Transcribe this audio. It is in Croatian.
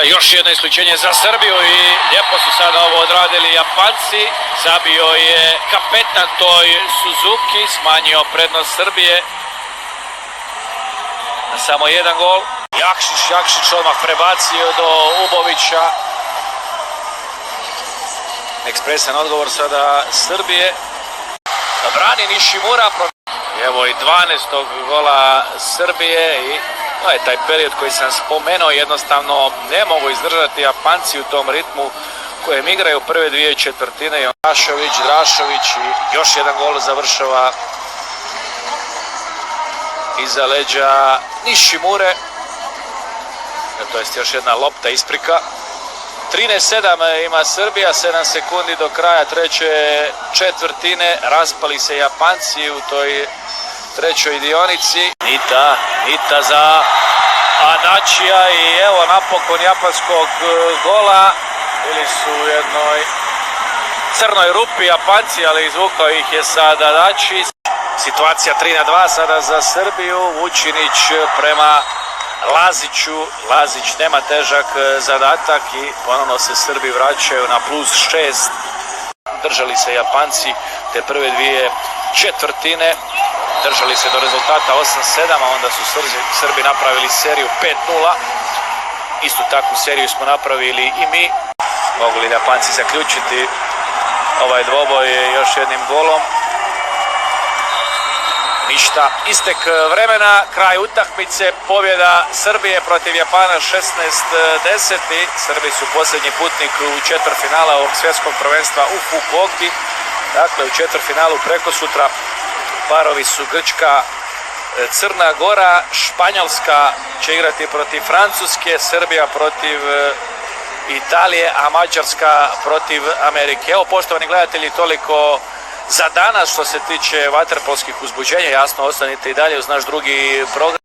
Još jedno isključenje za Srbiju i lijepo su sada ovo odradili Japanci. Zabio je kapetan Toj Suzuki, smanjio prednost Srbije na samo jedan gol. Jakšić odmah prebacio do Ubovića. Ekspresan odgovor sada Srbije. Brani Nišimura. Evo i 12. gola Srbije i to je taj period koji sam spomenuo, jednostavno ne mogu izdržati Japanci u tom ritmu kojem igraju prve dvije četvrtine. Drašović i još jedan gol završava iza leđa Nišimure. To jest još jedna lopta isprika. 13-7 ima Srbija, 7 sekundi do kraja treće četvrtine. Raspali se Japanci u toj trećoj dionici. Nita za Adačija i evo napokon japanskog gola. Bili su u jednoj crnoj rupi Japanci, ali izvukao ih je sad Adači. Situacija 3-2 sada za Srbiju. Vučinić prema Laziću. Lazić nema težak zadatak i ponovno se Srbi vraćaju na +6. Držali se Japanci te prve dvije četvrtine. Držali se do rezultata 8-7, a onda su Srbi napravili seriju 5-0. Istu takvu seriju smo napravili i mi. Mogu li Japanci zaključiti ovaj dvoboj još jednim golom? Ništa. Istek vremena, kraj utakmice, pobjeda Srbije protiv Japana 16-10. Srbi su posljednji putnik u četvrtfinala ovog svjetskog prvenstva u Fukuoki. Dakle, u četvrtfinalu prekosutra parovi su Grčka, Crna Gora, Španjolska će igrati protiv Francuske, Srbija protiv Italije, a Mađarska protiv Amerike. Evo, poštovani gledatelji, toliko za danas što se tiče vaterpolskih uzbuđenja. Jasno, ostanite i dalje uz naš drugi program.